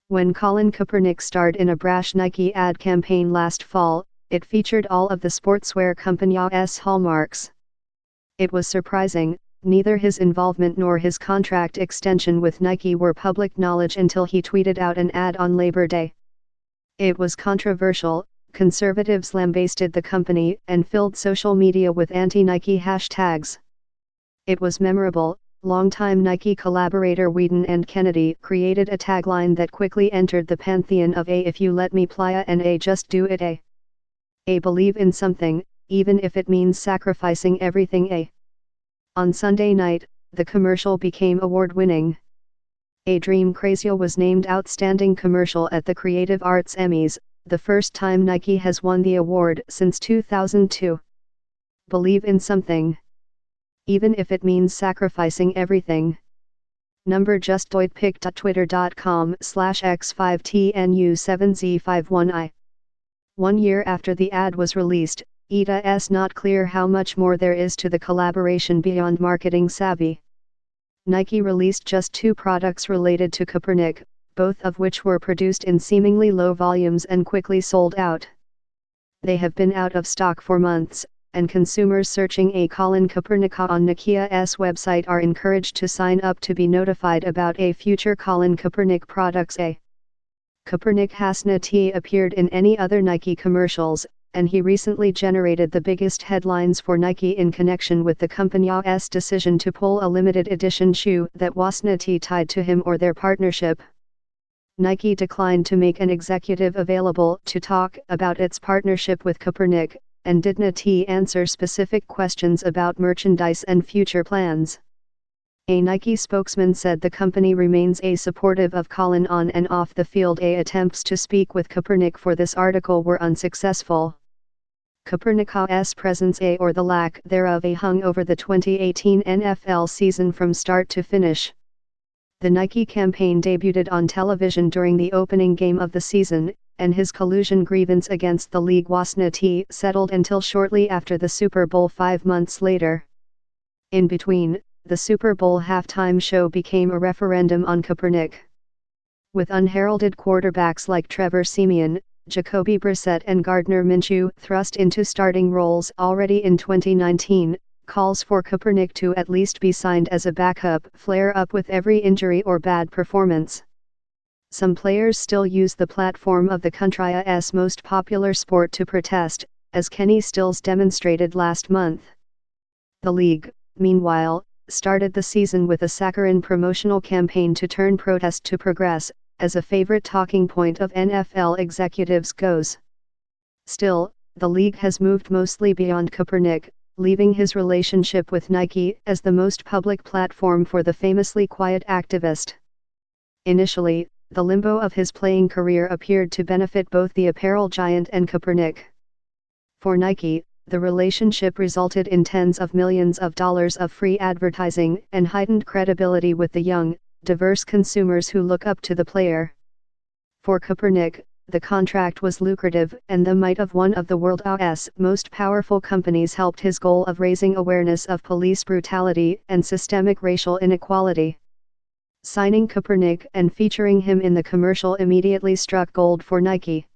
When Colin Kaepernick starred in a brash Nike ad campaign last fall, it featured all of the sportswear company's hallmarks. It was surprising, neither his involvement nor his contract extension with Nike were public knowledge until he tweeted out an ad on Labor Day. It was controversial, conservatives lambasted the company and filled social media with anti-Nike hashtags. It was memorable. Longtime Nike collaborator Whedon and Kennedy created a tagline that quickly entered the pantheon of "A if you let me playa" and "A just do it." A believe in something, even if it means sacrificing everything. On Sunday night, the commercial became award-winning. A Dream Crazy was named Outstanding Commercial at the Creative Arts Emmys, the first time Nike has won the award since 2002. Believe in something, even if it means sacrificing everything. Number just Twitter.com/x5tnu7z51i. 1 year after the ad was released, it's not clear how much more there is to the collaboration beyond marketing savvy. Nike released just 2 products related to Kaepernick, both of which were produced in seemingly low volumes and quickly sold out. They have been out of stock for months, and consumers searching a Colin Kaepernick on Nike's website are encouraged to sign up to be notified about a future Colin Kaepernick products. Kaepernick hasn't appeared in any other Nike commercials, and he recently generated the biggest headlines for Nike in connection with the company's decision to pull a limited edition shoe that wasn't tied to him or their partnership. Nike declined to make an executive available to talk about its partnership with Kaepernick, and didn't answer specific questions about merchandise and future plans. A Nike spokesman said the company remains supportive of Colin on and off the field. Attempts to speak with Kaepernick for this article were unsuccessful. Kaepernick's presence or the lack thereof hung over the 2018 NFL season from start to finish. The Nike campaign debuted on television during the opening game of the season, and his collusion grievance against the league wasn't settled until shortly after the Super Bowl 5 months later. In between, the Super Bowl halftime show became a referendum on Kaepernick. With unheralded quarterbacks like Trevor Siemian, Jacoby Brissett and Gardner Minshew thrust into starting roles already in 2019, calls for Kaepernick to at least be signed as a backup flare up with every injury or bad performance. Some players still use the platform of the country's most popular sport to protest, as Kenny Stills demonstrated last month. The league, meanwhile, started the season with a saccharine promotional campaign to turn protest to progress, as a favorite talking point of NFL executives goes. Still, the league has moved mostly beyond Kaepernick, leaving his relationship with Nike as the most public platform for the famously quiet activist. Initially, the limbo of his playing career appeared to benefit both the apparel giant and Kaepernick. For Nike, the relationship resulted in tens of millions of dollars of free advertising and heightened credibility with the young, diverse consumers who look up to the player. For Kaepernick, the contract was lucrative, and the might of one of the world's most powerful companies helped his goal of raising awareness of police brutality and systemic racial inequality. Signing Kaepernick and featuring him in the commercial immediately struck gold for Nike.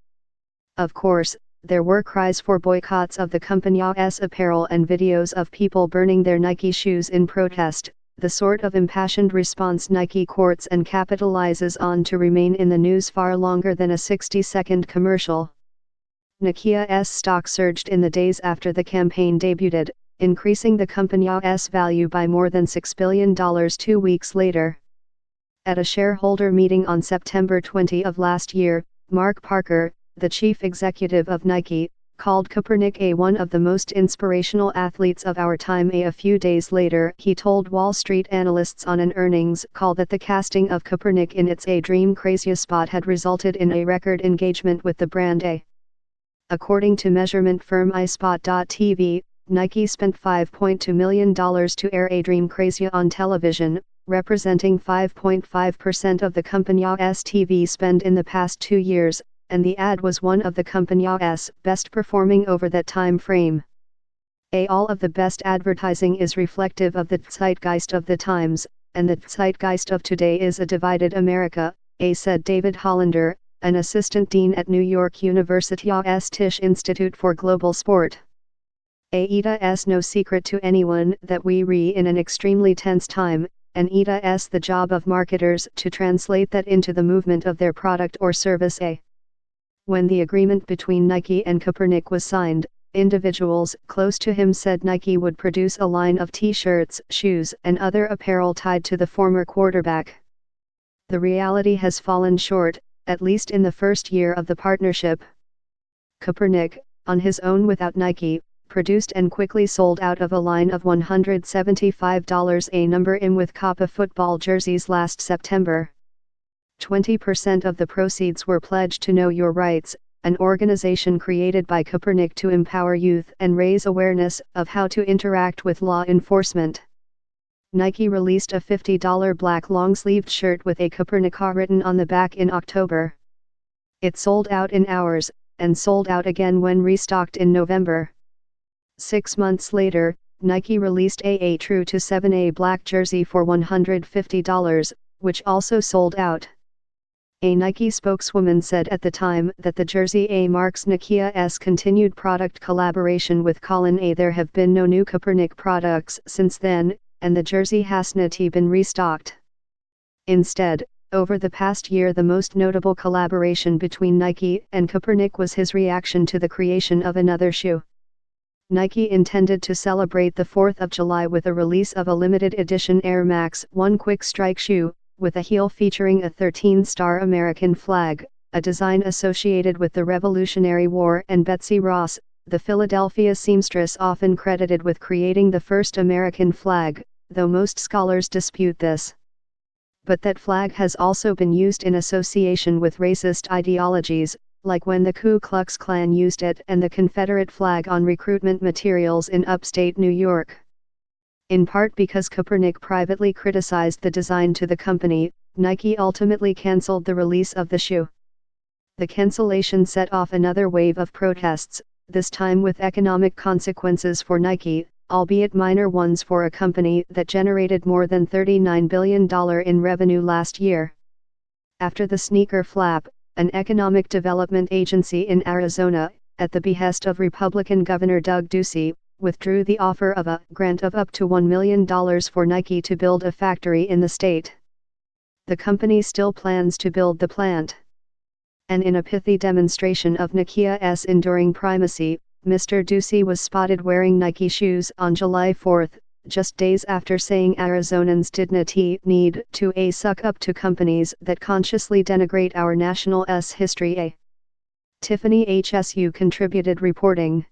Of course, there were cries for boycotts of the company's apparel and videos of people burning their Nike shoes in protest, the sort of impassioned response Nike courts and capitalizes on to remain in the news far longer than a 60-second commercial. Nike's stock surged in the days after the campaign debuted, increasing the company's value by more than $6 billion 2 weeks later. At a shareholder meeting on September 20 of last year, Mark Parker, the chief executive of Nike, called Kaepernick one of the most inspirational athletes of our time. A few days later, he told Wall Street analysts on an earnings call that the casting of Kaepernick in its A Dream Crazy spot had resulted in a record engagement with the brand. According to measurement firm iSpot.tv, Nike spent $5.2 million to air A Dream Crazy on television, representing 5.5% of the company's TV spend in the past 2 years, and the ad was one of the company's best performing over that time frame. All of the best advertising is reflective of the zeitgeist of the times, and the zeitgeist of today is a divided America, said David Hollander, an assistant dean at New York University's Tisch Institute for Global Sport. It's no secret to anyone that we are in an extremely tense time, and it's the job of marketers to translate that into the movement of their product or service. When the agreement between Nike and Kaepernick was signed, individuals close to him said Nike would produce a line of t-shirts, shoes, and other apparel tied to the former quarterback. The reality has fallen short, at least in the first year of the partnership. Kaepernick, on his own without Nike, produced and quickly sold out of a line of $175 a number in with Kappa football jerseys last September. 20% of the proceeds were pledged to Know Your Rights, an organization created by Kaepernick to empower youth and raise awareness of how to interact with law enforcement. Nike released a $50 black long-sleeved shirt with a Kaepernick written on the back in October. It sold out in hours, and sold out again when restocked in November. 6 months later, Nike released a True to 7 black jersey for $150, which also sold out. A Nike spokeswoman said at the time that the jersey marks Nike's continued product collaboration with Colin. There have been no new Kaepernick products since then, and the jersey has not been restocked. Instead, over the past year the most notable collaboration between Nike and Kaepernick was his reaction to the creation of another shoe. Nike intended to celebrate the 4th of July with a release of a limited edition Air Max 1 Quick Strike shoe, with a heel featuring a 13-star American flag, a design associated with the Revolutionary War, and Betsy Ross, the Philadelphia seamstress often credited with creating the first American flag, though most scholars dispute this. But that flag has also been used in association with racist ideologies, like when the Ku Klux Klan used it and the Confederate flag on recruitment materials in upstate New York. In part because Kaepernick privately criticized the design to the company, Nike ultimately canceled the release of the shoe. The cancellation set off another wave of protests, this time with economic consequences for Nike, albeit minor ones for a company that generated more than $39 billion in revenue last year. After the sneaker flap, an economic development agency in Arizona, at the behest of Republican Governor Doug Ducey, withdrew the offer of a grant of up to $1 million for Nike to build a factory in the state. The company still plans to build the plant. And in a pithy demonstration of Nike's enduring primacy, Mr. Ducey was spotted wearing Nike shoes on July 4, just days after saying Arizonans did not need to suck up to companies that consciously denigrate our national history. Tiffany HSU contributed reporting.